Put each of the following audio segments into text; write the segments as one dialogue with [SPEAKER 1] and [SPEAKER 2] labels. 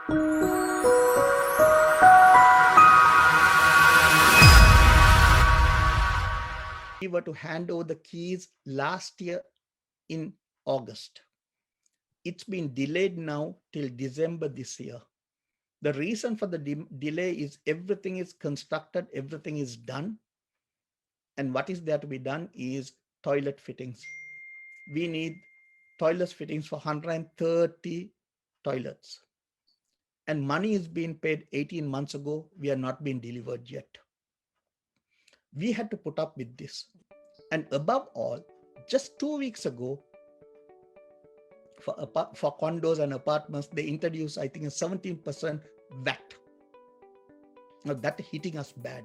[SPEAKER 1] We were to hand over the keys last year in August. It's been delayed now till December this year. The reason for the delay is everything is constructed, everything is done. And what is there to be done is toilet fittings. We need toilet fittings for 130 toilets. And money is being paid 18 months ago. We are not being delivered yet. We had to put up with this. And above all, just 2 weeks ago, for condos and apartments, they introduced, I think, a 17% VAT. Now that hitting us bad.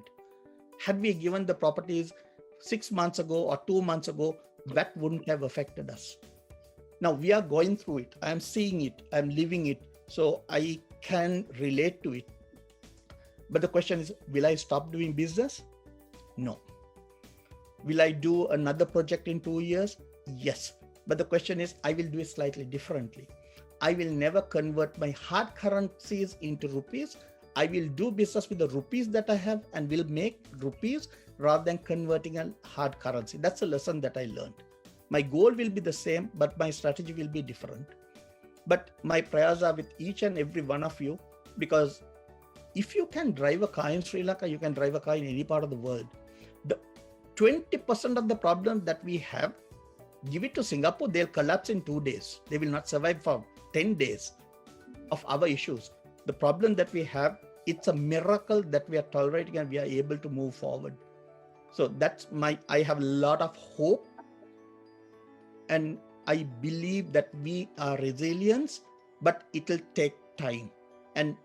[SPEAKER 1] Had we given the properties 6 months ago or 2 months ago, that wouldn't have affected us. Now we are going through it. I'm seeing it. I'm living it. So I can relate to it. But the question is, will I stop doing business? No. Will I do another project in 2 years? Yes. But the question is, I will do it slightly differently. I will never convert my hard currencies into rupees. I will do business with the rupees that I have and will make rupees rather than converting a hard currency. That's a lesson that I learned. My goal will be the same, but my strategy will be different. But my prayers are with each and every one of you, because if you can drive a car in Sri Lanka, you can drive a car in any part of the world. The 20% of the problem that we have, give it to Singapore, they'll collapse in 2 days. They will not survive for 10 days of our issues. The problem that we have, it's a miracle that we are tolerating and we are able to move forward. So I have a lot of hope, and I believe that we are resilient, but it'll take time. And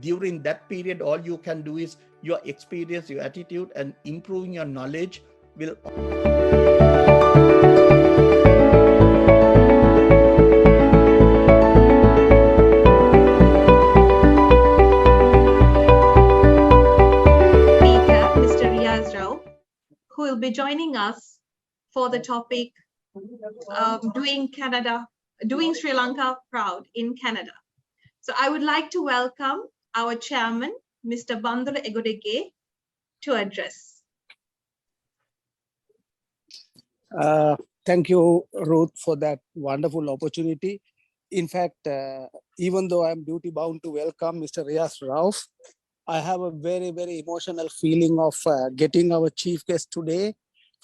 [SPEAKER 1] during that period, all you can do is your experience, your attitude, and improving your knowledge will.
[SPEAKER 2] Mr. Riyaz Rauf, who will be joining us for the topic doing Sri Lanka proud in Canada. So I would like to welcome our chairman, Mr. Bandula Egodege, to address.
[SPEAKER 3] Thank you, Ruth, for that wonderful opportunity. In fact, even though I'm duty bound to welcome Mr. Riyaz Rauf, I have a very, very emotional feeling of getting our chief guest today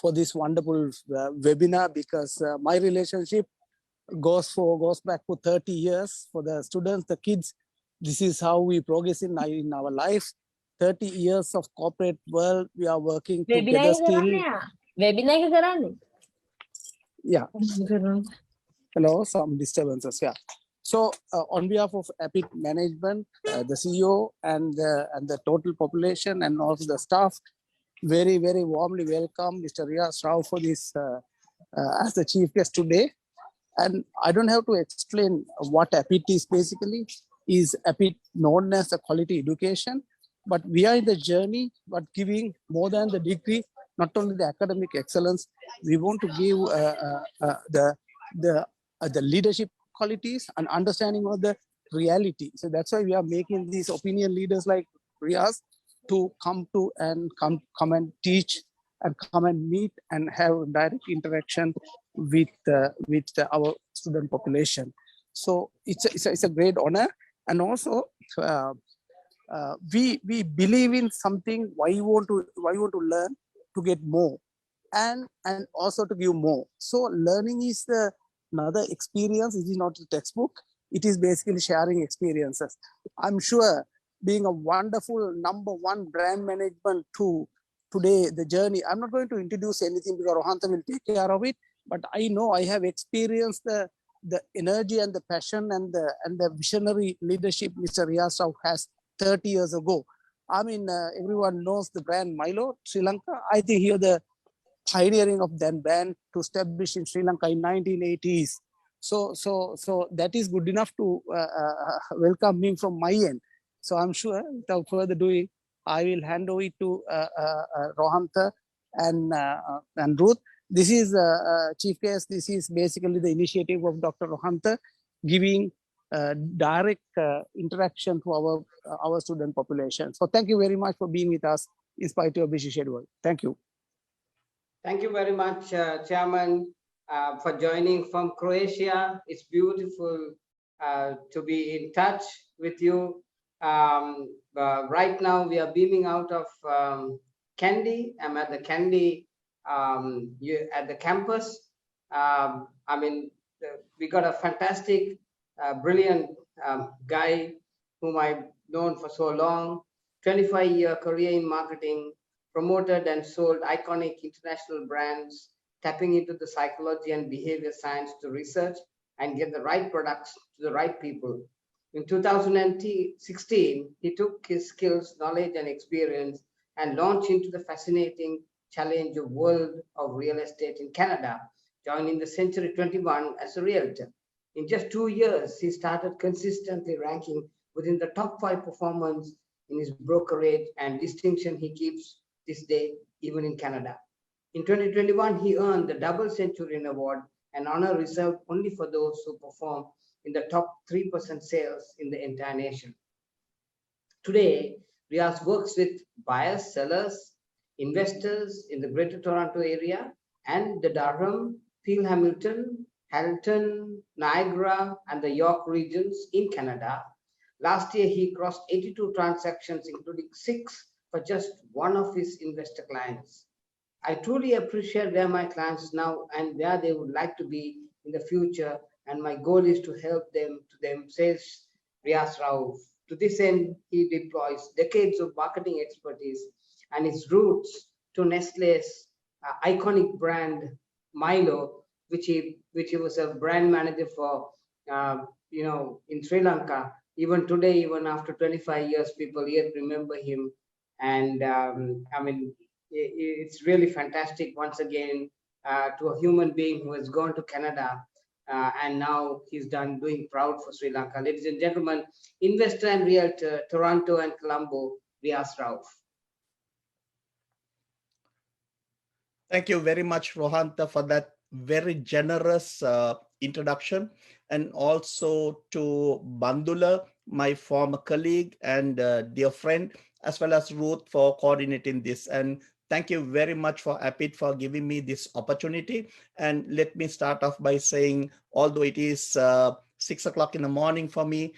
[SPEAKER 3] for this wonderful webinar, because my relationship goes back for 30 years. For the students, the kids, this is how we progress in our life. 30 years of corporate world, we are working together still. Yeah. Hello, some disturbances. Yeah. So on behalf of APIT management, the CEO and the total population and also the staff, very, very warmly welcome Mr. Riyaz Rauf for this as the chief guest today. And I don't have to explain what APIT is basically. Is APIT known as a quality education, but we are in the journey, but giving more than the degree, not only the academic excellence, we want to give the leadership qualities and understanding of the reality. So that's why we are making these opinion leaders like Riyaz to come and teach and come and meet and have direct interaction with our student population. So it's a great honor, and also we believe in something. Why you want to learn? To get more, and also to give more. So learning is another experience. It is not a textbook. It is basically sharing experiences. I'm sure, being a wonderful #1 brand management tool today, the journey. I'm not going to introduce anything because Rohantha will take care of it. But I know I have experienced the energy and the passion and the visionary leadership Mr. Riyaz Rauf has 30 years ago. I mean, everyone knows the brand Milo, Sri Lanka. I think here the pioneering of that brand to establish in Sri Lanka in 1980s. So that is good enough to welcome me from my end. So I'm sure, without further ado, I will hand over it to Rohantha and Ruth. This is chief guest. This is basically the initiative of Dr. Rohantha, giving direct interaction to our student population. So thank you very much for being with us in spite of your busy schedule. Thank you.
[SPEAKER 4] Thank you very much, Chairman, for joining from Croatia. It's beautiful to be in touch with you. Right now, we are beaming out of Kandy. I'm at the Kandy at the campus. I mean, we got a fantastic, brilliant guy whom I've known for so long, 25-year career in marketing, promoted and sold iconic international brands, tapping into the psychology and behavior science to research and get the right products to the right people. In 2016, he took his skills, knowledge, and experience and launched into the fascinating challenge of world of real estate in Canada, joining the Century 21 as a realtor. In just 2 years, he started consistently ranking within the top 5 performers in his brokerage and distinction he keeps this day, even in Canada. In 2021, he earned the Double Centurion Award, an honor reserved only for those who perform in the top 3% sales in the entire nation. Today, Riyaz works with buyers, sellers, investors in the Greater Toronto area and the Durham, Peel Hamilton, Hamilton, Niagara, and the York regions in Canada. Last year, he crossed 82 transactions, including 6 for just one of his investor clients. I truly appreciate where my clients now and where they would like to be in the future, and my goal is to help them, says Riyaz Rauf. To this end, he deploys decades of marketing expertise and his roots to Nestle's iconic brand Milo, which he was a brand manager for, in Sri Lanka. Even today, even after 25 years, people yet remember him. And I mean, it's really fantastic once again to a human being who has gone to Canada and now he's doing proud for Sri Lanka. Ladies and gentlemen, investor and realtor, Toronto and Colombo, Riyaz Rauf.
[SPEAKER 1] Thank you very much, Rohanta, for that very generous introduction, and also to Bandula, my former colleague and dear friend, as well as Ruth for coordinating this. And thank you very much for APIT for giving me this opportunity. And let me start off by saying, although it is 6 o'clock in the morning for me,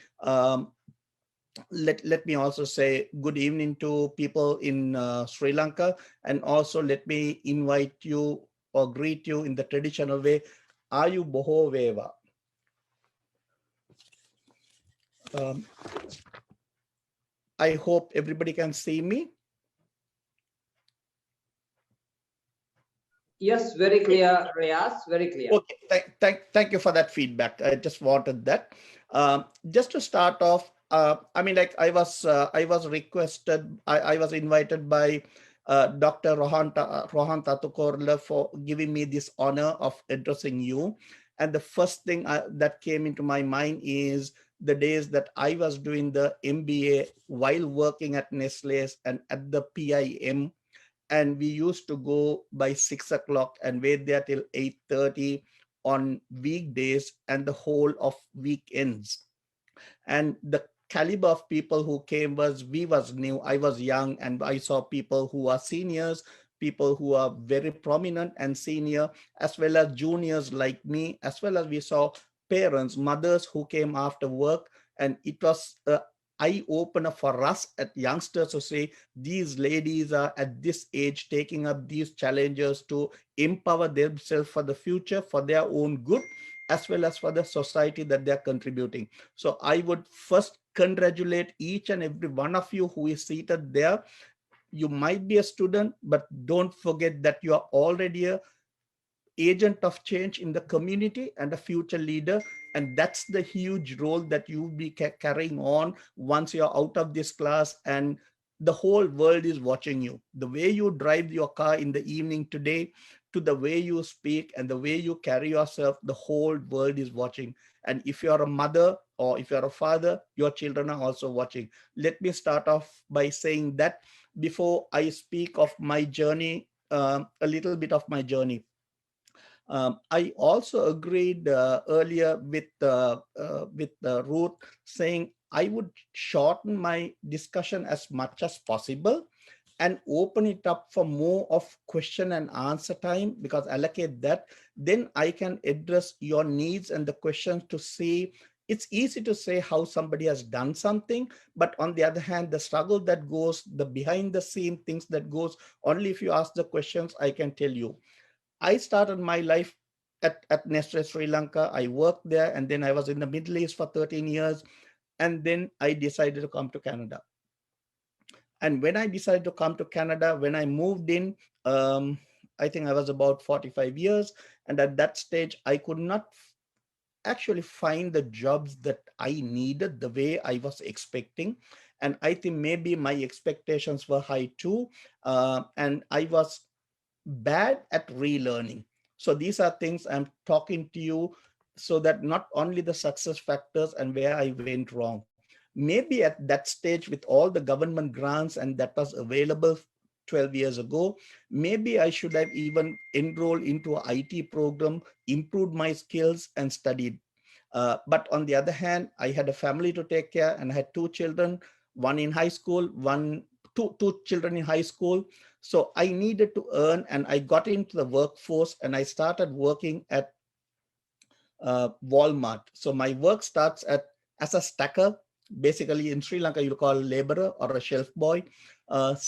[SPEAKER 1] let me also say good evening to people in Sri Lanka, and also let me invite you or greet you in the traditional way, Ayu Boho Veva. I hope everybody can see me.
[SPEAKER 4] Yes, very clear, Riyaz, very clear.
[SPEAKER 1] Okay, thank you for that feedback. I just wanted that. Just to start off, I mean, like I was requested, I was invited by Dr. Rohanta Tukorla for giving me this honor of addressing you. And the first thing that came into my mind is the days that I was doing the MBA while working at Nestle's and at the PIM. And we used to go by 6 o'clock and wait there till 8:30 on weekdays and the whole of weekends. And the caliber of people who came we was new. I was young, and I saw people who are seniors, people who are very prominent and senior, as well as juniors like me, as well as we saw parents, mothers who came after work. And it was eye-opener for us at youngsters to say these ladies are at this age taking up these challenges to empower themselves for the future, for their own good, as well as for the society that they're contributing. So I would first congratulate each and every one of you who is seated there. You might be a student, but don't forget that you are already a agent of change in the community and a future leader. And that's the huge role that you'll be carrying on once you're out of this class and the whole world is watching you. The way you drive your car in the evening today, to the way you speak and the way you carry yourself, the whole world is watching. And if you're a mother or if you're a father, your children are also watching. Let me start off by saying that before I speak of my journey, a little bit of my journey. I also agreed earlier with Ruth, saying I would shorten my discussion as much as possible and open it up for more of question and answer time, because allocate that, then I can address your needs and the questions to see. It's easy to say how somebody has done something, but on the other hand, the struggle that goes, the behind the scene things that goes, only if you ask the questions, I can tell you. I started my life at Nestle Sri Lanka. I worked there, and then I was in the Middle East for 13 years. And then I decided to come to Canada. And when I decided to come to Canada, when I moved in, I think I was about 45 years. And at that stage, I could not actually find the jobs that I needed the way I was expecting. And I think maybe my expectations were high too. And I was bad at relearning. So these are things I'm talking to you, so that not only the success factors and where I went wrong. Maybe at that stage, with all the government grants and that was available 12 years ago, maybe I should have even enrolled into an IT program, improved my skills and studied. But on the other hand, I had a family to take care, and I had two children, one in high school, two children in high school. So I needed to earn, and I got into the workforce, and I started working at Walmart. So my work starts as a stacker. Basically, in Sri Lanka, you call a laborer or a shelf boy. At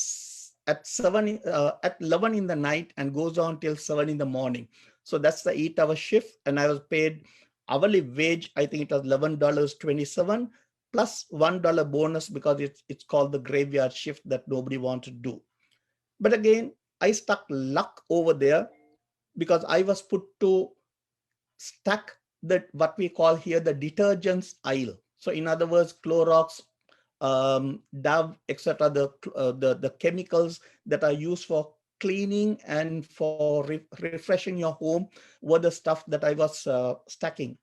[SPEAKER 1] 11 in the night and goes on till 7 in the morning. So that's the 8-hour shift, and I was paid hourly wage. I think it was $11.27 plus $1 bonus, because it's called the graveyard shift that nobody wanted to do. But again, I stuck luck over there, because I was put to stack what we call here the detergents aisle. So in other words, Clorox, Dove, etc., the chemicals that are used for cleaning and for refreshing your home were the stuff that I was stacking.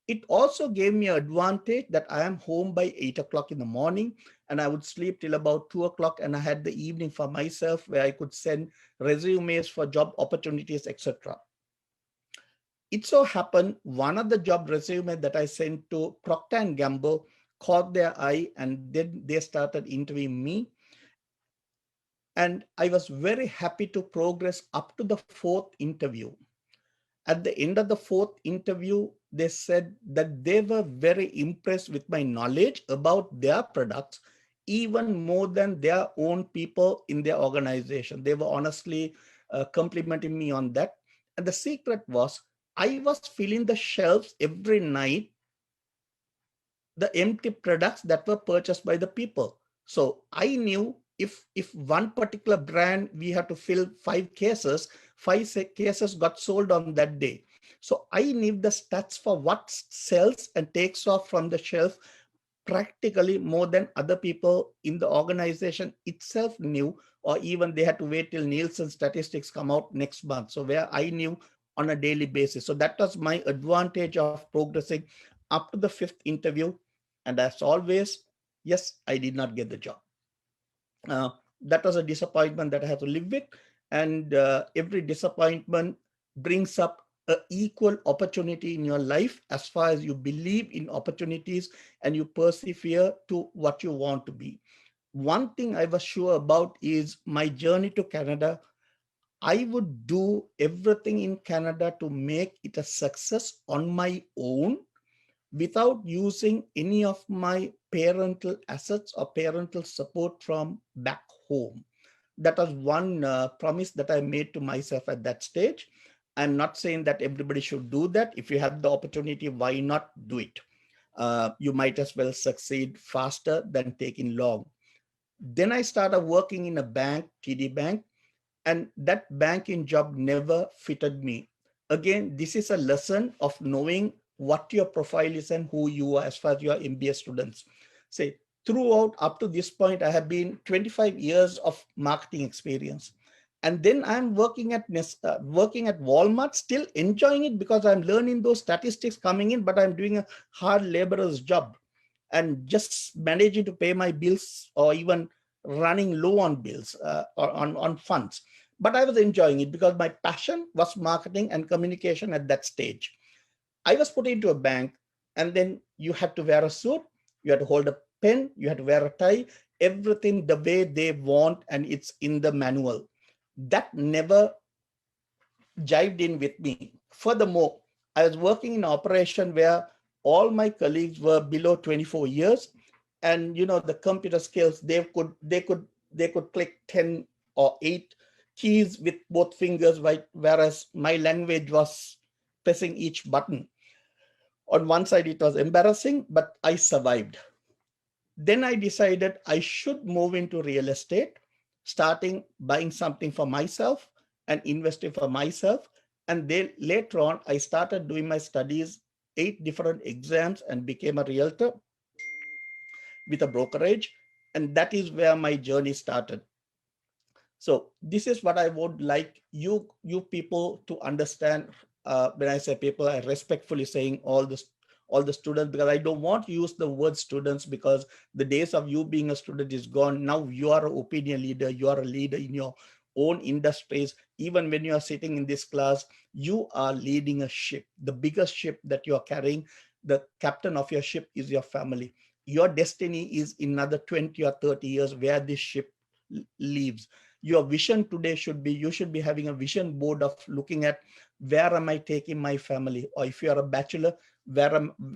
[SPEAKER 1] It also gave me an advantage that I am home by 8 o'clock in the morning, and I would sleep till about 2 o'clock, and I had the evening for myself where I could send resumes for job opportunities, etc. It so happened one of the job resume that I sent to Procter & Gamble caught their eye, and then they started interviewing me. And I was very happy to progress up to the fourth interview. At the end of the fourth interview, they said that they were very impressed with my knowledge about their products, even more than their own people in their organization. They were honestly complimenting me on that. And the secret was, I was filling the shelves every night, the empty products that were purchased by the people. So I knew if one particular brand, we had to fill 5 cases, 5 cases got sold on that day. So I knew the stats for what sells and takes off from the shelf practically more than other people in the organization itself knew, or even they had to wait till Nielsen statistics come out next month. So where I knew on a daily basis. So that was my advantage of progressing up to the fifth interview. And as always, yes, I did not get the job. That was a disappointment that I had to live with. And every disappointment brings up an equal opportunity in your life, as far as you believe in opportunities and you persevere to what you want to be. One thing I was sure about is my journey to Canada. I would do everything in Canada to make it a success on my own, without using any of my parental assets or parental support from back home. That was one promise that I made to myself at that stage. I'm not saying that everybody should do that. If you have the opportunity, why not do it? You might as well succeed faster than taking long. Then I started working in a bank, TD Bank, and that banking job never fitted me. Again, this is a lesson of knowing what your profile is and who you are as far as your MBA students. Say, throughout up to this point, I have been 25 years of marketing experience. And then I'm working at Walmart, still enjoying it because I'm learning those statistics coming in, but I'm doing a hard laborer's job and just managing to pay my bills, or even running low on bills or on funds. But I was enjoying it because my passion was marketing and communication at that stage. I was put into a bank, and then you had to wear a suit, you had to hold a pen, you had to wear a tie, everything the way they want, and it's in the manual. That never jived in with me. Furthermore, I was working in an operation where all my colleagues were below 24 years, and the computer skills, they could click 10 or 8 keys with both fingers, whereas my language was pressing each button. On one side, it was embarrassing, but I survived. Then I decided I should move into real estate, starting buying something for myself and investing for myself. And then later on, I started doing my studies, 8 different exams, and became a realtor with a brokerage. And that is where my journey started. So this is what I would like you people to understand. When I say people, I respectfully saying all the students, because I don't want to use the word students, because the days of you being a student is gone. Now you are an opinion leader, you are a leader in your own industries. Even when you are sitting in this class, you are leading a ship, the biggest ship that you are carrying. The captain of your ship is your family. Your destiny is in another 20 or 30 years where this ship leaves. Your vision today should be, you should be having a vision board of looking at, where am I taking my family? Or if you are a bachelor,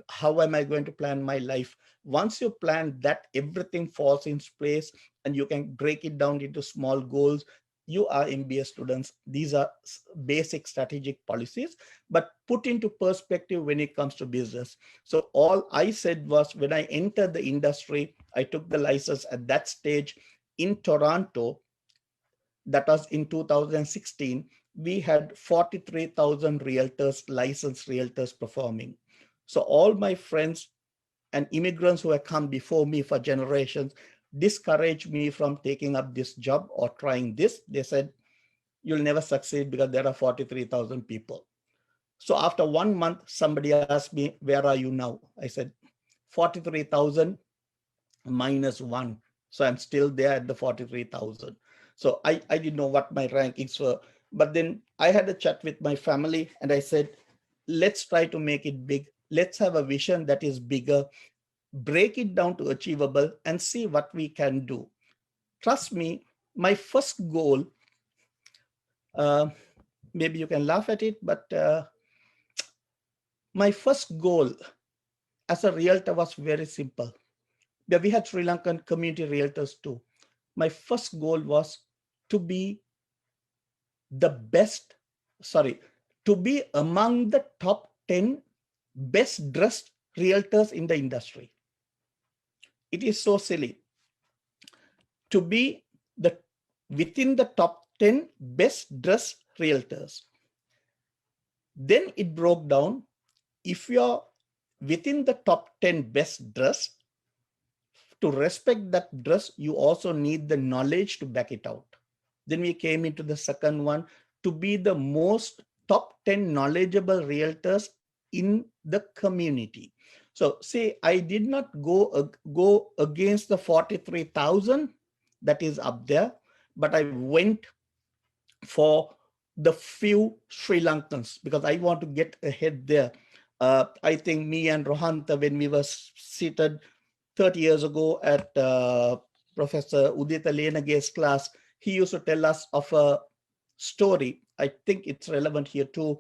[SPEAKER 1] how am I going to plan my life? Once you plan that, everything falls in place, and you can break it down into small goals. You are MBA students. These are basic strategic policies, but put into perspective when it comes to business. So all I said was, when I entered the industry, I took the license at that stage in Toronto. That was in 2016. We had 43,000 realtors, licensed realtors performing. So all my friends and immigrants who have come before me for generations discouraged me from taking up this job or trying this. They said, you'll never succeed because there are 43,000 people. So after 1 month, somebody asked me, where are you now? I said, 43,000 minus 1. So I'm still there at the 43,000. So I didn't know what my rankings were. But then I had a chat with my family, and I said, let's try to make it big. Let's have a vision that is bigger, break it down to achievable, and see what we can do. Trust me, my first goal, maybe you can laugh at it, but my first goal as a realtor was very simple. We had Sri Lankan community realtors too. My first goal was to be the best, to be among the top 10 best dressed realtors in the industry. It is so silly. To be within the top 10 best dressed realtors. Then it broke down. If you're within the top 10 best dressed, to respect that dress, you also need the knowledge to back it out. Then we came into the second one, to be the most top 10 knowledgeable realtors in the community. So say I did not go against the 43,000 that is up there, but I went for the few Sri Lankans because I want to get ahead there. I think me and Rohanta, when we were seated 30 years ago at Professor Udita Lenage's class, he used to tell us of a story. I think it's relevant here too,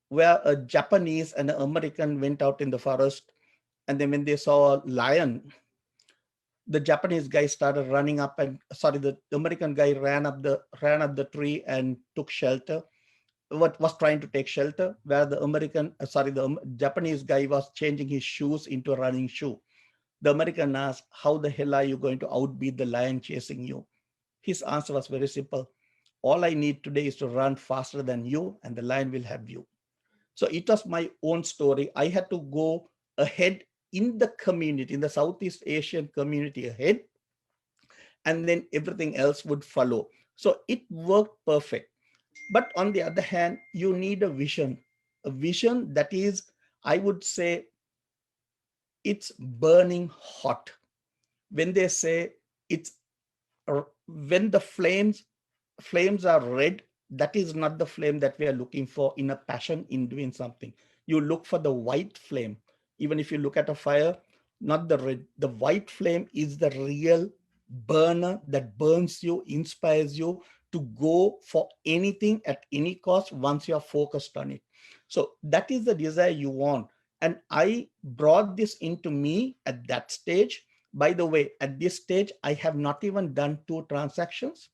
[SPEAKER 1] where a Japanese and an American went out in the forest, and then when they saw a lion, the Japanese guy started running up, and the American guy ran up the tree and took shelter. What was trying to take shelter, where the Japanese guy was changing his shoes into a running shoe. The American asked, how the hell are you going to outbeat the lion chasing you? His answer was very simple. All I need today is to run faster than you, and the lion will have you. So it was my own story. I had to go ahead in the community, in the Southeast Asian community ahead, and then everything else would follow. So it worked perfect. But on the other hand, you need a vision that is, I would say, it's burning hot. When they say when the flames flames are red, that is not the flame that we are looking for in a passion in doing something. You look for the white flame. Even if you look at a fire, not the red, the white flame is the real burner that burns you, inspires you to go for anything at any cost once you are focused on it. So that is the desire you want. And I brought this into me at that stage. By the way, at this stage, I have not even done 2 transactions.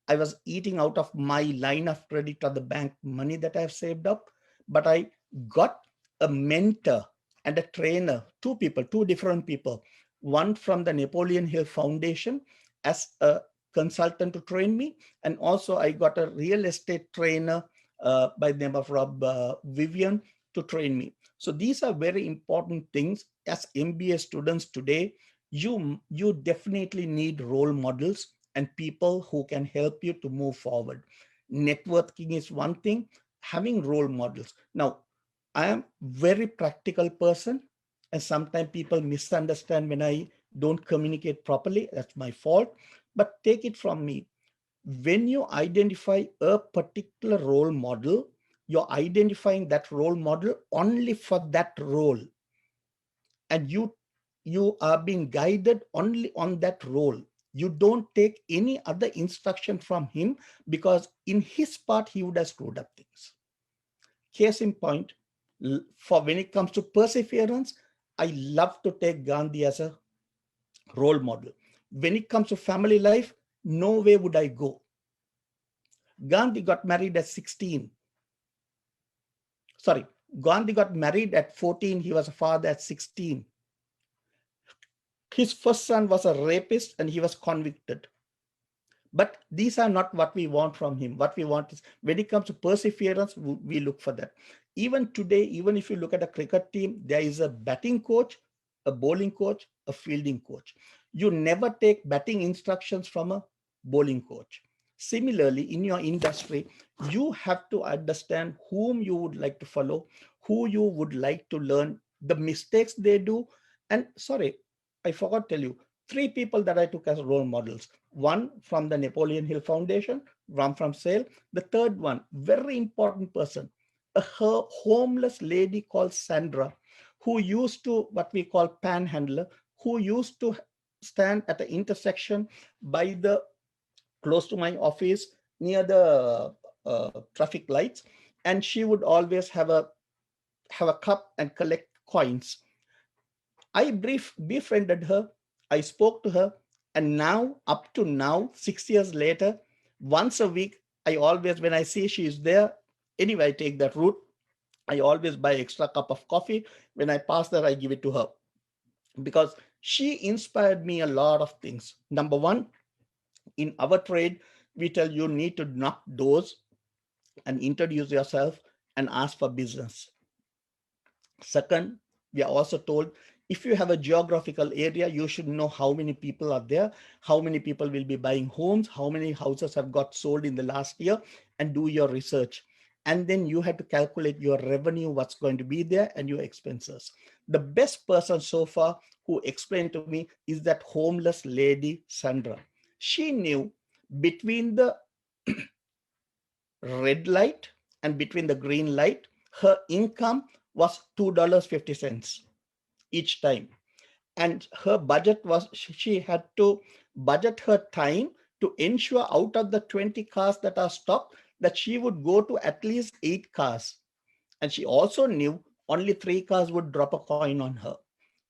[SPEAKER 1] I was eating out of my line of credit or the bank money that I've saved up, but I got a mentor and a trainer, 2 people, 2 different people, one from the Napoleon Hill Foundation as a consultant to train me. And also I got a real estate trainer by the name of Rob Vivian to train me. So these are very important things. As MBA students today, you definitely need role models and people who can help you to move forward. Networking is one thing, having role models. Now, I am very practical person, and sometimes people misunderstand when I don't communicate properly. That's my fault. But take it from me. When you identify a particular role model, you're identifying that role model only for that role. And you are being guided only on that role. You don't take any other instruction from him, because in his part he would have screwed up things. Case in point, for when it comes to perseverance, I love to take Gandhi as a role model. When it comes to family life, no way would I go. Gandhi got married at 16. Sorry, Gandhi got married at 14. He was a father at 16. His first son was a rapist and he was convicted. But these are not what we want from him. What we want is, when it comes to perseverance, we look for that. Even today, even if you look at a cricket team, there is a batting coach, a bowling coach, a fielding coach. You never take batting instructions from a bowling coach. Similarly, in your industry, you have to understand whom you would like to follow, who you would like to learn, the mistakes they do. And sorry, I forgot to tell you, 3 people that I took as role models. One from the Napoleon Hill Foundation, one from SAIL. The third one, very important person, a homeless lady called Sandra, who used to, what we call panhandler, who used to stand at the intersection by the, close to my office, near the traffic lights. And she would always have a cup and collect coins. I befriended her. I spoke to her. And now, up to now, 6 years later, once a week, I always, when I see she is there, anyway, I take that route. I always buy extra cup of coffee. When I pass that, I give it to her, because she inspired me a lot of things. Number one, in our trade, we tell you need to knock doors and introduce yourself and ask for business. Second, we are also told, if you have a geographical area, you should know how many people are there, how many people will be buying homes, how many houses have got sold in the last year, and do your research. And then you have to calculate your revenue, what's going to be there, and your expenses. The best person so far who explained to me is that homeless lady, Sandra. She knew between the red light and between the green light, her income was $2.50 each time. And her budget was, she had to budget her time to ensure out of the 20 cars that are stopped, that she would go to at least 8 cars. And she also knew only 3 cars would drop a coin on her.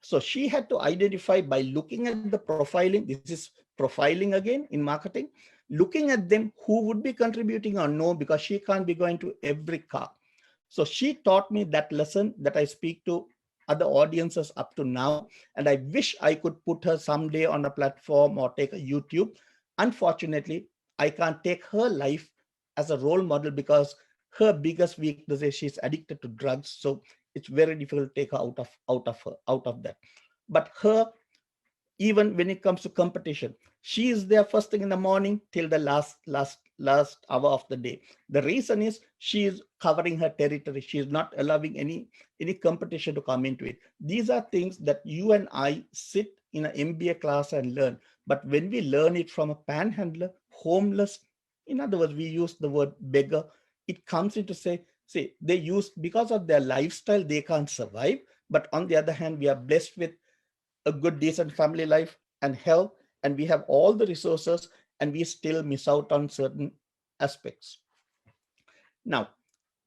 [SPEAKER 1] So she had to identify by looking at the profiling. This is profiling again in marketing, looking at them who would be contributing or no, because she can't be going to every car. So she taught me that lesson that I speak to other audiences up to now. And I wish I could put her someday on a platform or take a YouTube. Unfortunately, I can't take her life as a role model, because her biggest weakness is she's addicted to drugs. So it's very difficult to take her out of that. But her, even when it comes to competition, she is there first thing in the morning till the last hour of the day. The reason is she is covering her territory. She is not allowing any competition to come into it. These are things that you and I sit in an MBA class and learn. But when we learn it from a panhandler, homeless, In other words, we use the word beggar. It comes into say, they use, because of their lifestyle, they can't survive. But on the other hand, we are blessed with a good, decent family life and health, and we have all the resources, and we still miss out on certain aspects. Now,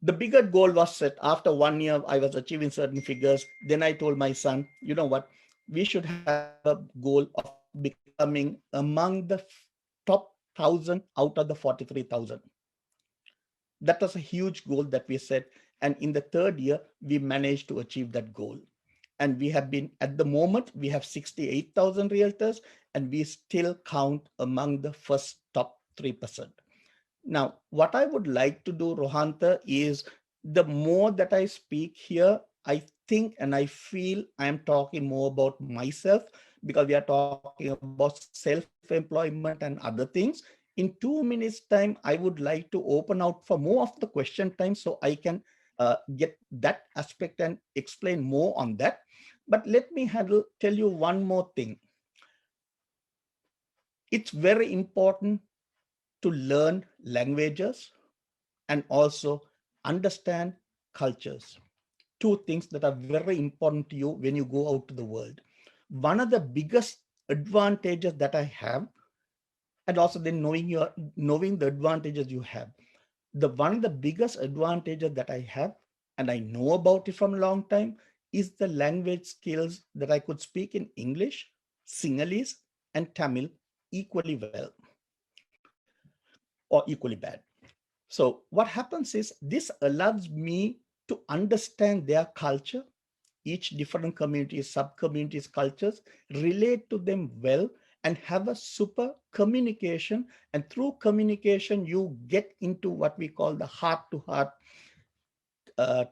[SPEAKER 1] the bigger goal was set. After 1 year, I was achieving certain figures. Then I told my son, you know what, we should have a goal of becoming among the top 1,000 out of the 43,000. That was a huge goal that we set. And in the third year, we managed to achieve that goal. And we have been, at the moment, we have 68,000 realtors, and we still count among the first top 3%. Now, what I would like to do, Rohantha, is the more that I speak here, I think and I feel I am talking more about myself, because we are talking about self-employment and other things. In 2 minutes time, I would like to open out for more of the question time, so I can get that aspect and explain more on that. But let me tell you one more thing. It's very important to learn languages and also understand cultures. Two things that are very important to you when you go out to the world. One of the biggest advantages that I have, and also then knowing the advantages you have. One of the biggest advantages that I have, and I know about it from a long time, is the language skills that I could speak in English, Sinhalese, and Tamil equally well or equally bad. So what happens is this allows me to understand their culture, each different communities, sub-communities, cultures, relate to them well, and have a super communication. And through communication, you get into what we call the heart-to-heart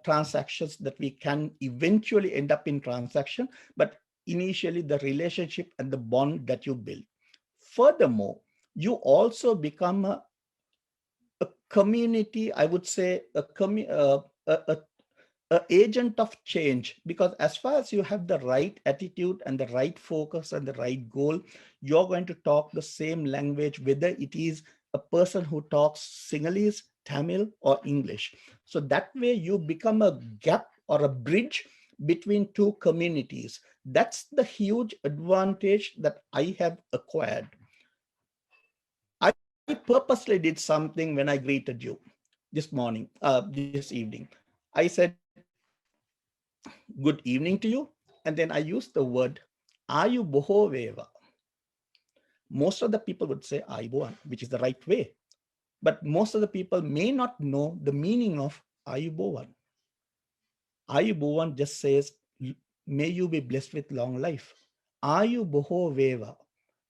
[SPEAKER 1] transactions that we can eventually end up in transaction, but initially the relationship and the bond that you build. Furthermore, you also become a community, I would say, a agent of change, because as far as you have the right attitude and the right focus and the right goal, you're going to talk the same language, whether it is a person who talks Sinhalese, Tamil, or English. So that way you become a gap or a bridge between two communities. That's the huge advantage that I have acquired. I purposely did something when I greeted you this evening. I said, good evening to you. And then I used the word, Ayu Boho Veva. Most of the people would say Ayubowan, which is the right way. But most of the people may not know the meaning of Ayubowan. Ayubowan just says, may you be blessed with long life. Ayu Boho Veva.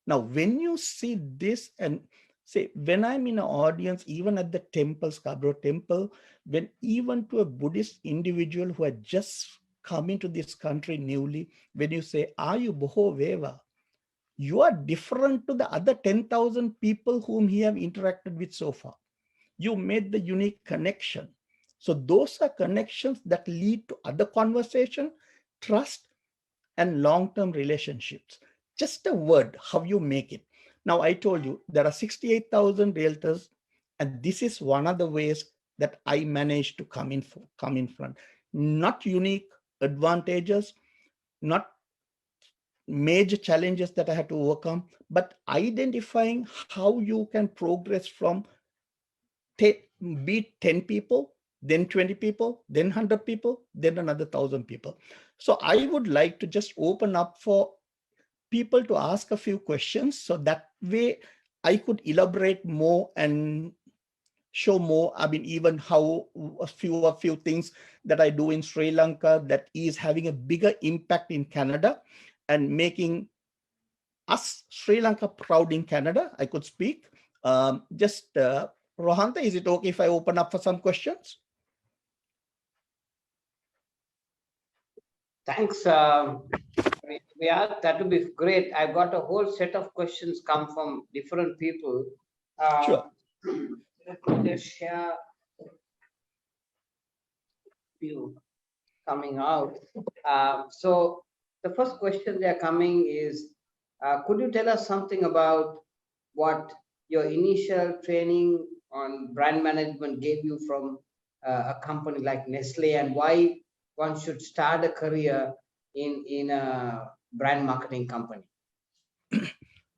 [SPEAKER 1] Now, when you see this and say, when I'm in an audience, even at the temple, Scarborough Temple, when even to a Buddhist individual who had just come into this country newly, when you say, Ayu Boho Veva, you are different to the other 10,000 people whom he have interacted with so far. You made the unique connection. So those are connections that lead to other conversation, trust, and long-term relationships. Just a word, how you make it. Now, I told you there are 68,000 realtors, and this is one of the ways that I managed to come in front. Not unique advantages, not major challenges that I had to overcome, but identifying how you can progress from be 10 people, then 20 people, then 100 people, then another 1,000 people. So I would like to just open up for people to ask a few questions, so that way I could elaborate more and show more. I mean, even how a few things that I do in Sri Lanka that is having a bigger impact in Canada and making us Sri Lanka proud in Canada. I could speak. Rohantha, is it okay if I open up for some questions?
[SPEAKER 4] Thanks, Riyaz. That would be great. I've got a whole set of questions come from different people.
[SPEAKER 1] Sure.
[SPEAKER 4] Let me just share a few coming out. So the first question they're coming is, could you tell us something about what your initial training on brand management gave you from a company like Nestle, and why one should start a career in a brand marketing company?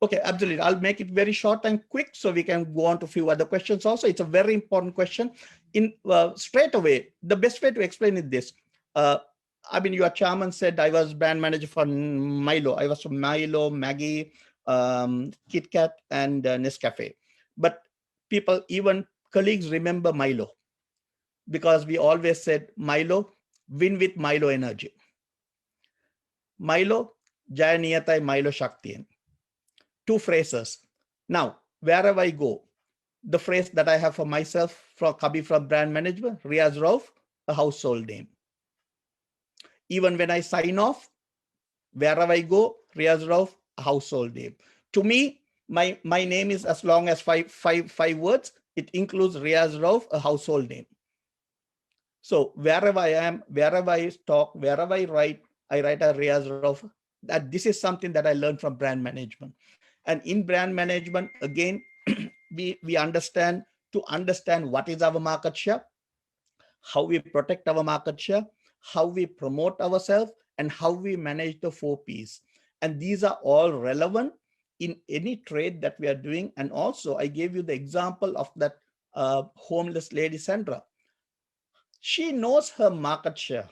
[SPEAKER 1] Okay, absolutely. I'll make it very short and quick so we can go on to a few other questions also. It's a very important question. In straight away, the best way to explain it this. I mean, your chairman said I was brand manager for Milo. I was from Milo, Maggie, Kit Kat, and Nescafe. But people, even colleagues, remember Milo because we always said Milo, win with Milo energy. Milo, Jaya Niyatai, Milo Shaktiyan. Two phrases. Now, wherever I go, the phrase that I have for myself from Kabi from brand management, Riyaz Rauf, a household name. Even when I sign off, wherever I go, Riyaz Rauf, a household name. To me, my name is as long as five words. It includes Riyaz Rauf, a household name. So wherever I am, wherever I talk, wherever I write a Riyaz Rauf. That this is something that I learned from brand management. And in brand management, again, we understand to understand what is our market share, how we protect our market share, how we promote ourselves, and how we manage the 4 Ps. And these are all relevant in any trade that we are doing. And also, I gave you the example of that homeless lady, Sandra. She knows her market share.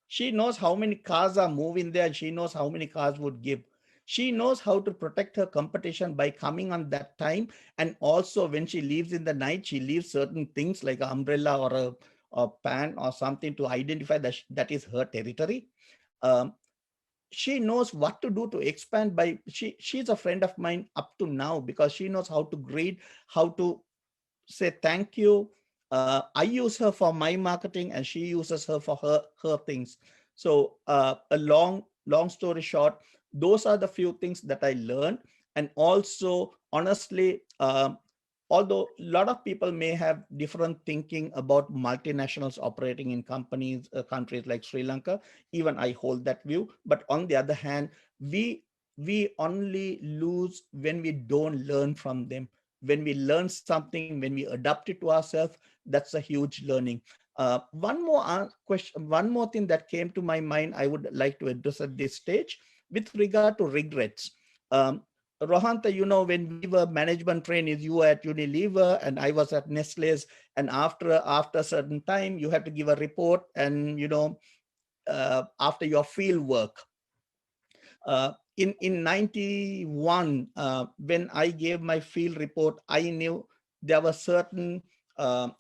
[SPEAKER 1] She knows how many cars are moving there, and she knows how many cars would give. She knows how to protect her competition by coming on that time. And also when she leaves in the night, she leaves certain things like an umbrella or a pan or something to identify that that is her territory. She knows what to do to expand by, she's a friend of mine up to now because she knows how to greet, how to say thank you. I use her for my marketing and she uses her for her things. So a long story short, those are the few things that I learned. And also, honestly, although a lot of people may have different thinking about multinationals operating in countries like Sri Lanka, even I hold that view. But on the other hand, we only lose when we don't learn from them. When we learn something, when we adapt it to ourselves, that's a huge learning. One more question, one more thing that came to my mind I would like to address at this stage with regard to regrets. Rohanta, you know, when we were management trainees, you were at Unilever and I was at Nestle's, and after a certain time, you have to give a report, and you know, after your field work. In 91, when I gave my field report, I knew there were certain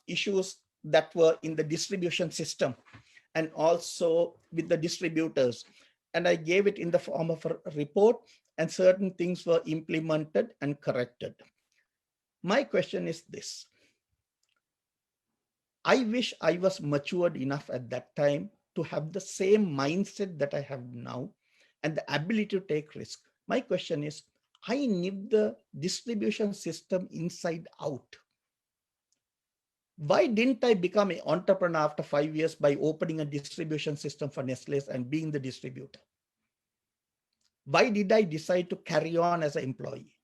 [SPEAKER 1] issues that were in the distribution system and also with the distributors. And I gave it in the form of a report, and certain things were implemented and corrected. My question is this. I wish I was matured enough at that time to have the same mindset that I have now and the ability to take risk. My question is, I knew the distribution system inside out. Why didn't I become an entrepreneur after 5 years by opening a distribution system for Nestle's and being the distributor? Why did I decide to carry on as an employee?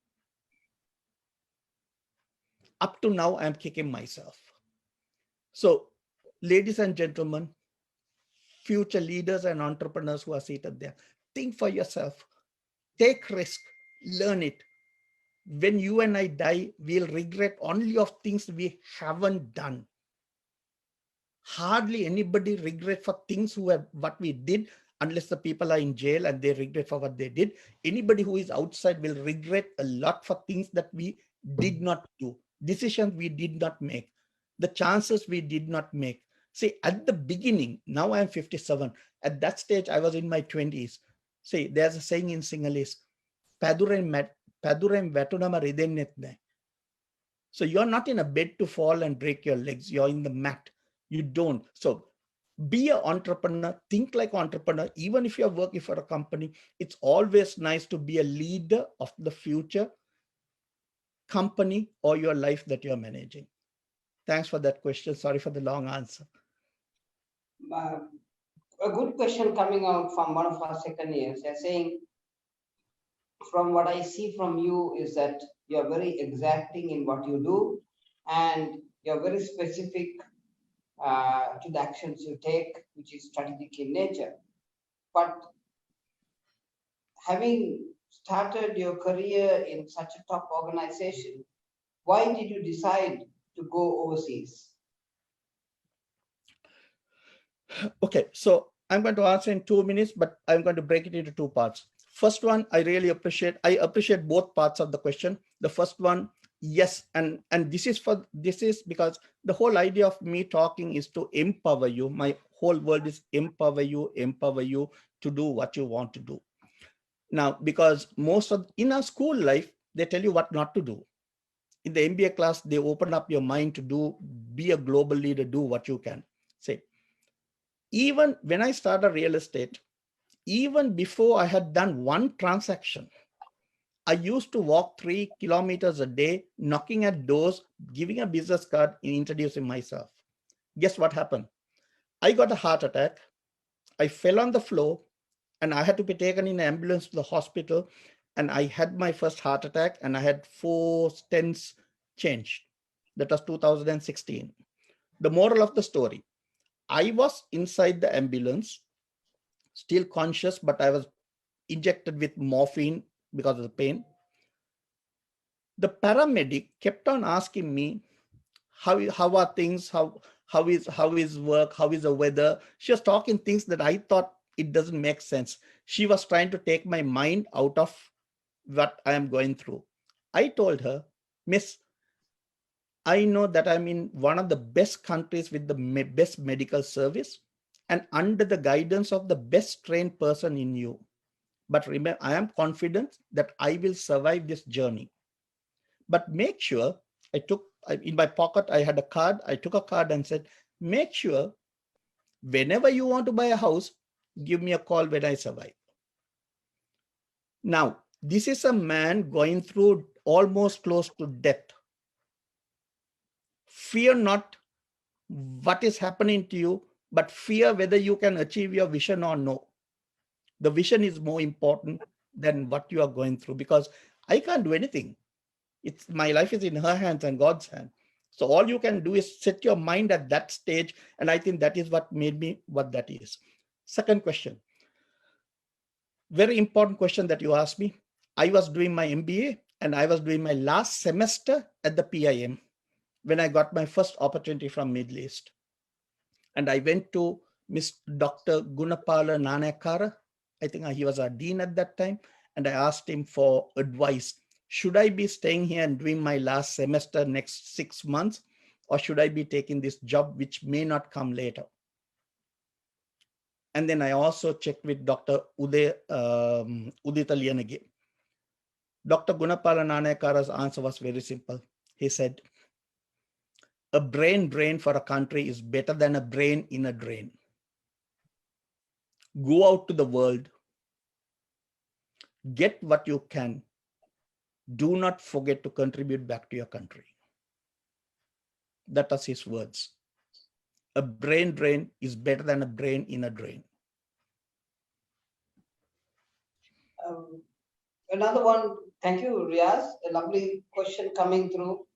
[SPEAKER 1] Up to now, I'm kicking myself. So, ladies and gentlemen, future leaders and entrepreneurs who are seated there, think for yourself, take risk, learn it. When you and I die, we'll regret only of things we haven't done. Hardly anybody regret for things what we did, unless the people are in jail and they regret for what they did. Anybody who is outside will regret a lot for things that we did not do, decisions we did not make, the chances we did not make. See, at the beginning, now I'm 57. At that stage, I was in my 20s. See, there's a saying in Sinhalese, "Padurem vetunama ridennetne." So you're not in a bed to fall and break your legs. You're in the mat. You don't. So be an entrepreneur, think like an entrepreneur. Even if you're working for a company, it's always nice to be a leader of the future company or your life that you're managing. Thanks for that question. Sorry for the long answer.
[SPEAKER 4] A good question coming out from one of our second years. They're saying, from what I see from you is that you're very exacting in what you do, and you're very specific to the actions you take, which is strategic in nature. But having started your career in such a top organization, why did you decide to go overseas?
[SPEAKER 1] Okay, so I'm going to answer in 2 minutes, but I'm going to break it into two parts. First one, I appreciate both parts of the question. The first one, yes, and this is because the whole idea of me talking is to empower you. My whole world is empower you to do what you want to do. Now, because in our school life, they tell you what not to do. In the MBA class, they open up your mind to be a global leader, do what you can. Say, even when I started real estate, even before I had done one transaction, I used to walk 3 kilometers a day, knocking at doors, giving a business card, and introducing myself. Guess what happened? I got a heart attack. I fell on the floor, and I had to be taken in an ambulance to the hospital. And I had my first heart attack, and I had 4 stents changed. That was 2016. The moral of the story, I was inside the ambulance, still conscious, but I was injected with morphine because of the pain. The paramedic kept on asking me, how are things? How is work? How is the weather? She was talking things that I thought it doesn't make sense. She was trying to take my mind out of what I am going through. I told her, Miss, I know that I'm in one of the best countries with the best medical service and under the guidance of the best trained person in you. But remember, I am confident that I will survive this journey. But make sure, in my pocket, I had a card. I took a card and said, make sure whenever you want to buy a house, give me a call when I survive. Now, this is a man going through almost close to death. Fear not what is happening to you, but fear whether you can achieve your vision or no. The vision is more important than what you are going through, because I can't do anything. My life is in her hands and God's hand. So all you can do is set your mind at that stage. And I think that is what made me what that is. Second question. Very important question that you asked me. I was doing my MBA and I was doing my last semester at the PIM when I got my first opportunity from Middle East. And I went to Dr. Gunapala Nanakara. I think he was our dean at that time. And I asked him for advice. Should I be staying here and doing my last semester next 6 months? Or should I be taking this job which may not come later? And then I also checked with Dr. Udita Liyanage. Dr. Gunapala Nanakara's answer was very simple. He said, a brain drain for a country is better than a brain in a drain. Go out to the world, get what you can. Do not forget to contribute back to your country. That was his words. A brain drain is better than a brain in a drain.
[SPEAKER 4] Another one, thank you, Riyaz. A lovely question coming through.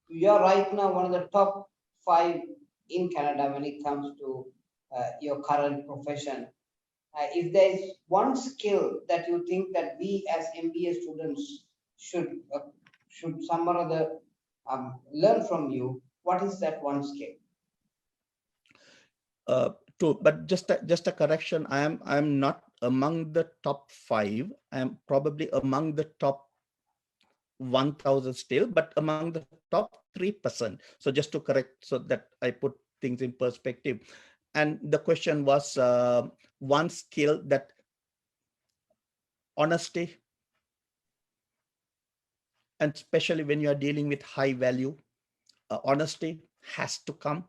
[SPEAKER 4] You're right now one of the top 5 in Canada when it comes to your current profession. If there's one skill that you think that we as MBA students should some or other learn from you, what is that one skill?
[SPEAKER 1] But just a correction. I am not among the top 5. I am probably among the top 1,000 still, but among the top 3%. So just to correct, so that I put things in perspective. And the question was one skill that honesty, and especially when you are dealing with high value, honesty has to come.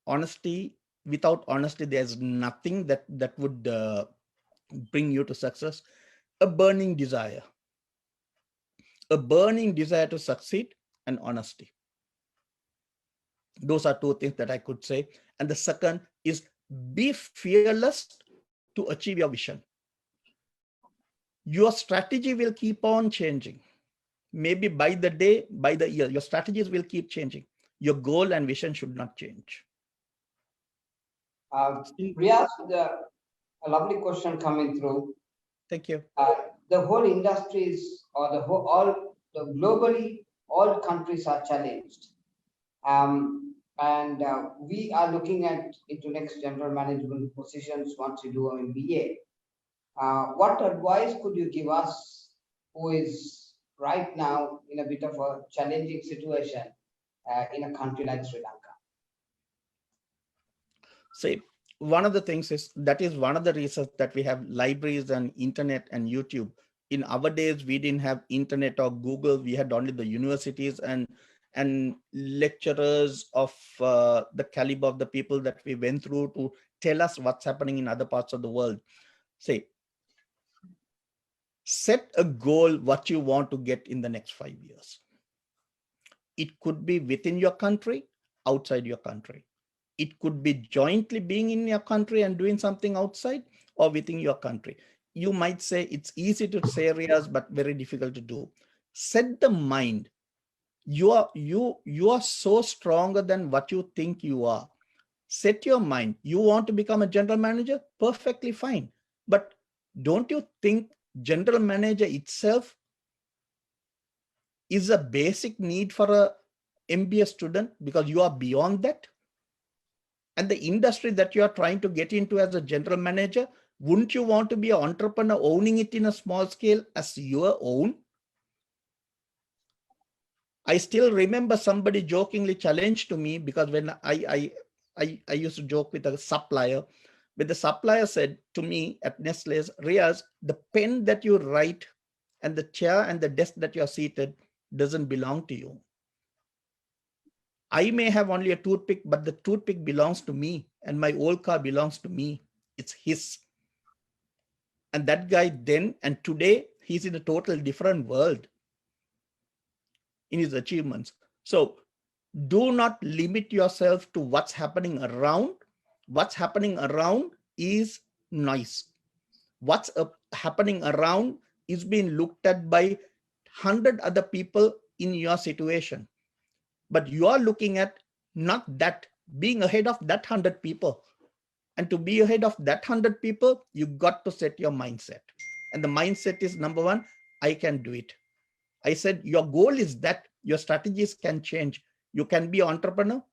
[SPEAKER 1] Honesty, without honesty, there's nothing that would bring you to success. A burning desire to succeed, and honesty. Those are 2 things that I could say. And the second is be fearless to achieve your vision. Your strategy will keep on changing. maybe by the day, by the year, your strategies will keep changing. Your goal and vision should not change.
[SPEAKER 4] Riyaz, a lovely question coming through.
[SPEAKER 1] Thank you.
[SPEAKER 4] The whole industries or globally, all countries are challenged. And we are looking at into next general management positions once you do an MBA. What advice could you give us who is right now in a bit of a challenging situation in a country like Sri Lanka?
[SPEAKER 1] See, one of the things is that is one of the reasons that we have libraries and internet and YouTube. In our days, we didn't have internet or Google. We had only the universities and lecturers of the caliber of the people that we went through to tell us what's happening in other parts of the world. Say, set a goal what you want to get in the next 5 years. It could be within your country, outside your country. It could be jointly being in your country and doing something outside or within your country. You might say it's easy to say, Riyaz, but very difficult to do. Set the mind. You are so stronger than what you think you are. Set your mind. You want to become a general manager? Perfectly fine. But don't you think general manager itself is a basic need for a MBA student because you are beyond that? And the industry that you are trying to get into as a general manager, wouldn't you want to be an entrepreneur owning it in a small scale as your own? I still remember somebody jokingly challenged to me because when I used to joke with a supplier, but the supplier said to me at Nestle's, Riyaz, the pen that you write and the chair and the desk that you're seated doesn't belong to you. I may have only a toothpick, but the toothpick belongs to me and my old car belongs to me. It's his. And that guy then and today, he's in a total different world in his achievements. So do not limit yourself to what's happening around. What's happening around is noise. What's happening around is being looked at by 100 other people in your situation. But you are looking at not that, being ahead of that 100 people. And to be ahead of that 100 people, you got to set your mindset. And the mindset is number one, I can do it. I said, your goal is that your strategies can change. You can be an entrepreneur.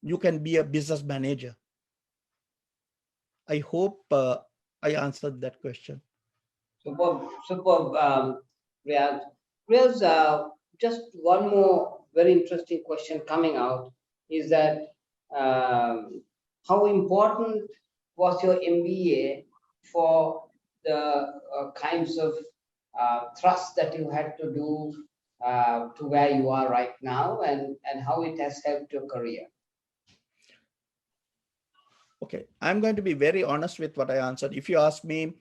[SPEAKER 1] You can be a business manager. I hope I answered that question.
[SPEAKER 4] Superb, Riyaz. Riyaz, just one more very interesting question coming out is that how important was your MBA for the kinds of thrust that you had to do to where you are right now and how it has helped your career?
[SPEAKER 1] Okay, I'm going to be very honest with what I answered. If you ask me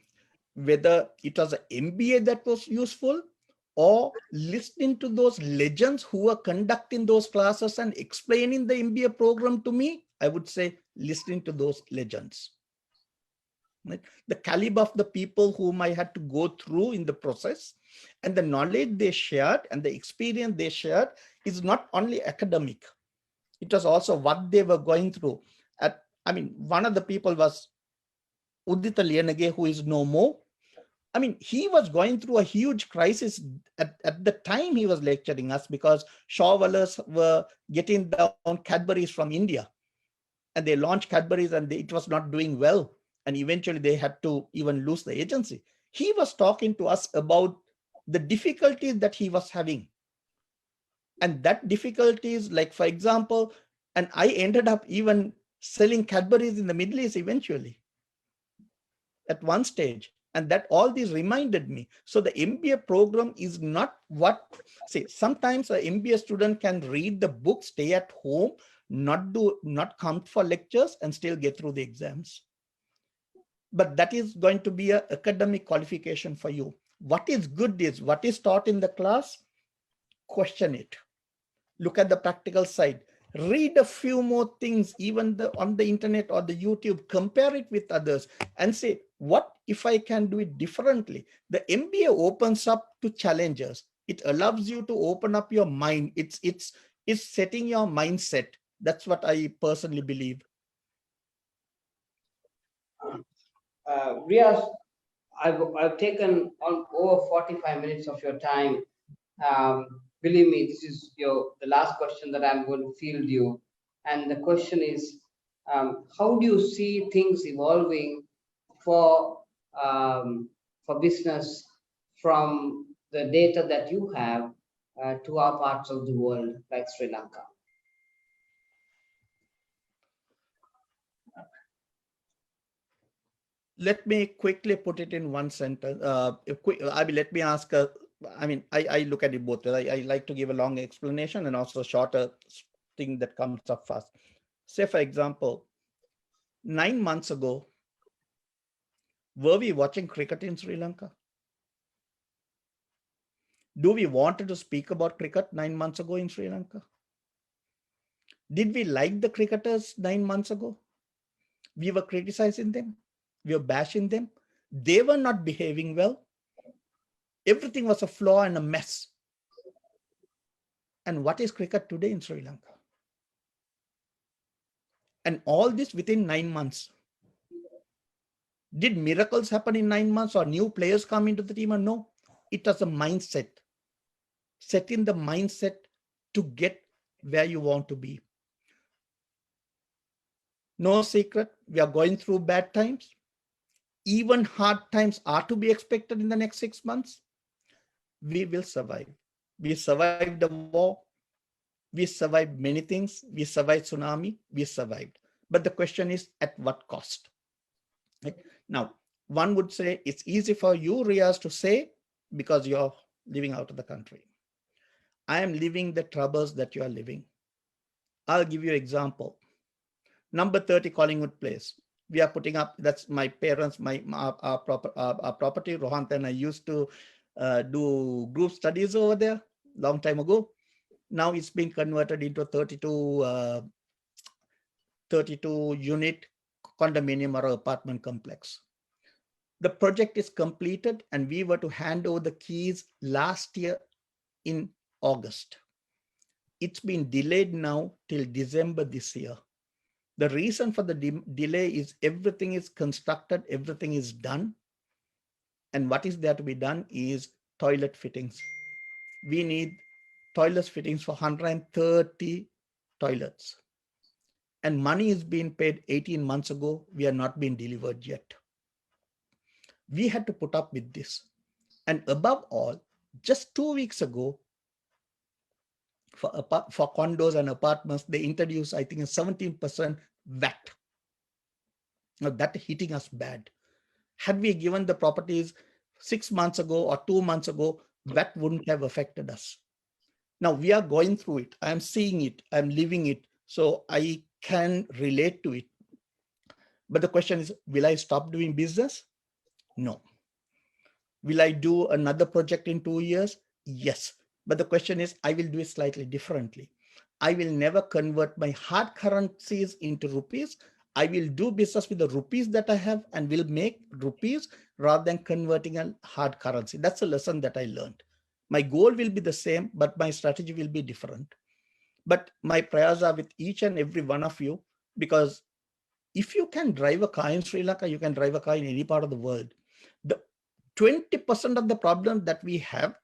[SPEAKER 1] whether it was an MBA that was useful or listening to those legends who were conducting those classes and explaining the MBA program to me, I would say listening to those legends. Right? The caliber of the people whom I had to go through in the process and the knowledge they shared and the experience they shared is not only academic. It was also what they were going through. One of the people was Udita Liyanage, who is no more. He was going through a huge crisis at the time he was lecturing us because Shawwalers were getting down Cadbury's from India. And they launched Cadbury's and it was not doing well. And eventually they had to even lose the agency. He was talking to us about the difficulties that he was having. And that difficulties, like for example, and I ended up even selling Cadbury's in the Middle East eventually at one stage. And that all these reminded me. So the MBA program is not what, say, sometimes an MBA student can read the book, stay at home, not come for lectures and still get through the exams. But that is going to be an academic qualification for you. What is good is what is taught in the class, question it. Look at the practical side. Read a few more things, even on the internet or the YouTube, compare it with others and say, what if I can do it differently? The MBA opens up to challengers. It allows you to open up your mind. It's setting your mindset. That's what I personally believe.
[SPEAKER 4] Riyaz, I've taken on over 45 minutes of your time. Believe me, this is the last question that I'm going to field you. And the question is, how do you see things evolving for business from the data that you have to our parts of the world, like Sri Lanka?
[SPEAKER 1] Let me quickly put it in one sentence. Let me ask. I look at it both. I like to give a long explanation and also a shorter thing that comes up fast. Say, for example, 9 months ago, were we watching cricket in Sri Lanka? Do we want to speak about cricket 9 months ago in Sri Lanka? Did we like the cricketers 9 months ago? We were criticizing them. We were bashing them. They were not behaving well. Everything was a flaw and a mess. And what is cricket today in Sri Lanka? And all this within 9 months. Did miracles happen in 9 months or new players come into the team? Or no, it was a mindset. Set in the mindset to get where you want to be. No secret, we are going through bad times. Even hard times are to be expected in the next 6 months. We will survive. We survived the war. We survived many things. We survived tsunami. We survived. But the question is, at what cost? Right? Now, one would say it's easy for you, Riyaz, to say because you're living out of the country. I am living the troubles that you are living. I'll give you an example. Number 30 Collingwood Place. We are putting up, that's my parents, our property. Rohant and I used to do group studies over there long time ago. Now it's been converted into a 32 unit condominium or apartment complex. The project is completed and we were to hand over the keys last year in August. It's been delayed now till December this year. The reason for the delay is everything is constructed, everything is done. And what is there to be done is toilet fittings. We need toilet fittings for 130 toilets. And money is being paid 18 months ago. We are not being delivered yet. We had to put up with this. And above all, just 2 weeks ago, for condos and apartments, they introduced, I think, a 17% VAT. Now that hitting us bad. Had we given the properties 6 months ago or 2 months ago, that wouldn't have affected us. Now we are going through it. I'm seeing it. I'm living it. So I can relate to it. But the question is, will I stop doing business? No. Will I do another project in 2 years? Yes. But the question is, I will do it slightly differently. I will never convert my hard currencies into rupees. I will do business with the rupees that I have and will make rupees rather than converting a hard currency. That's a lesson that I learned. My goal will be the same, but my strategy will be different. But my prayers are with each and every one of you, because if you can drive a car in Sri Lanka, you can drive a car in any part of the world. The 20% of the problem that we have,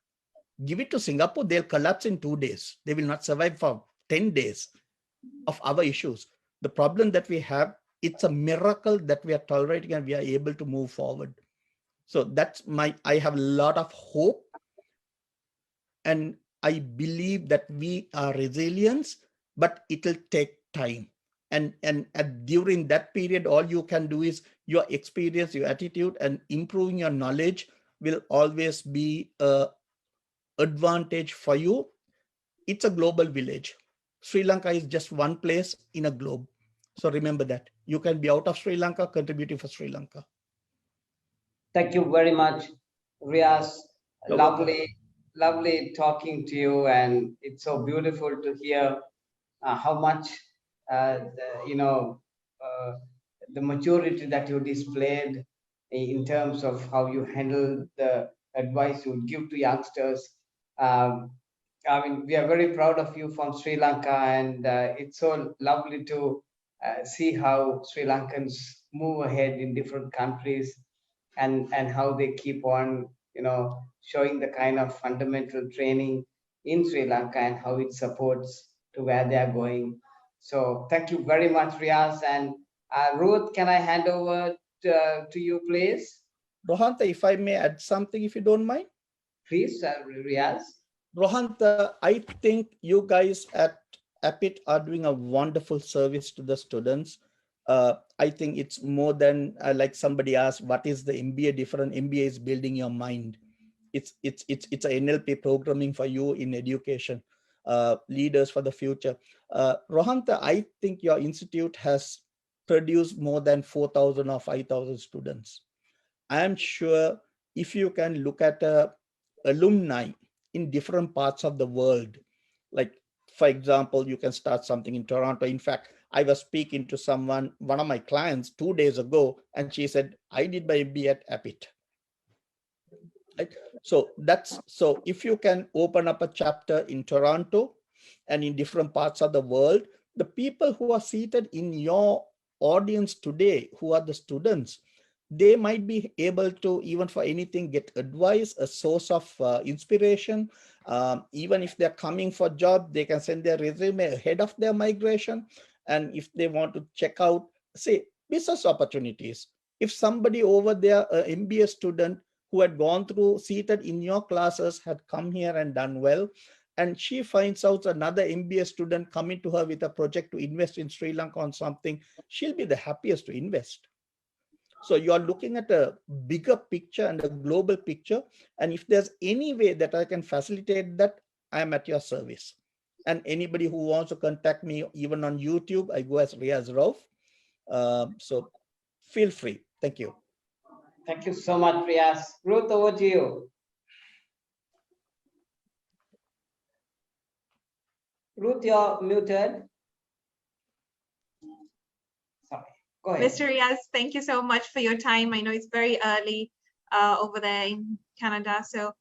[SPEAKER 1] give it to Singapore, they'll collapse in 2 days. They will not survive for 10 days of our issues. The problem that we have, it's a miracle that we are tolerating and we are able to move forward. So I have a lot of hope. And I believe that we are resilient, but it'll take time. And during that period, all you can do is your experience, your attitude, and improving your knowledge will always be an advantage for you. It's a global village. Sri Lanka is just one place in a globe. So remember that. You can be out of Sri Lanka, contributing for Sri Lanka.
[SPEAKER 4] Thank you very much, Riyaz. Lovely talking to you, and it's so beautiful to hear how much the maturity that you displayed in terms of how you handle the advice you would give to youngsters. I mean, we are very proud of you from Sri Lanka, and it's so lovely to see how Sri Lankans move ahead in different countries, and how they keep on, showing the kind of fundamental training in Sri Lanka and how it supports to where they are going. So thank you very much, Riyaz. And Ruth, can I hand over to you, please?
[SPEAKER 1] Rohanta, if I may add something, if you don't mind.
[SPEAKER 4] Please, Riyaz.
[SPEAKER 1] Rohanta, I think you guys at APIT are doing a wonderful service to the students. I think it's more than like somebody asked, what is the MBA different? MBA is building your mind. It's a NLP programming for you in education, leaders for the future. Rohanta, I think your institute has produced more than 4,000 or 5,000 students. I'm sure if you can look at alumni in different parts of the world, like for example, you can start something in Toronto. In fact, I was speaking to one of my clients 2 days ago, and she said, I did my MBA at APIT. Right? So if you can open up a chapter in Toronto and in different parts of the world, the people who are seated in your audience today, who are the students, they might be able to, even for anything, get advice, a source of inspiration. Even if they're coming for job, they can send their resume ahead of their migration. And if they want to check out, say, business opportunities, if somebody over there, an MBA student who had gone through, seated in your classes, had come here and done well, and she finds out another MBA student coming to her with a project to invest in Sri Lanka on something, she'll be the happiest to invest. So you are looking at a bigger picture and a global picture. And if there's any way that I can facilitate that, I am at your service. And anybody who wants to contact me, even on YouTube, I go as Riyaz Rauf. So feel free. Thank you.
[SPEAKER 4] Thank you so much, Riyaz. Ruth, over to you. Ruth, you're muted. Sorry. Go ahead.
[SPEAKER 2] Mr. Riyaz, thank you so much for your time. I know it's very early over there in Canada. So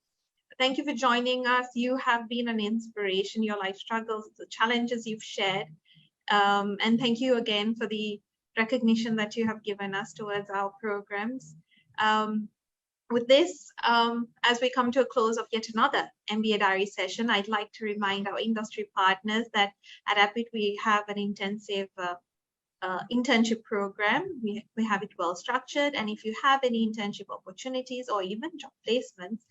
[SPEAKER 2] thank you for joining us. You have been an inspiration, your life struggles, the challenges you've shared. And thank you again for the recognition that you have given us towards our programs. With this, as we come to a close of yet another MBA Diary session, I'd like to remind our industry partners that at APIT, we have an intensive internship program. We have it well structured, and if you have any internship opportunities or even job placements,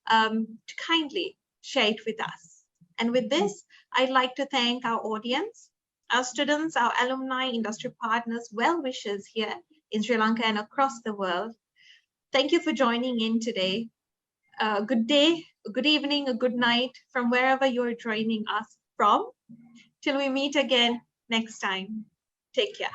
[SPEAKER 2] to kindly share it with us. And with this, I'd like to thank our audience, our students, our alumni, industry partners, well-wishers here in Sri Lanka and across the world. Thank you for joining in today. Good day, a good evening, a good night from wherever you're joining us from. Till we meet again next time. Take care.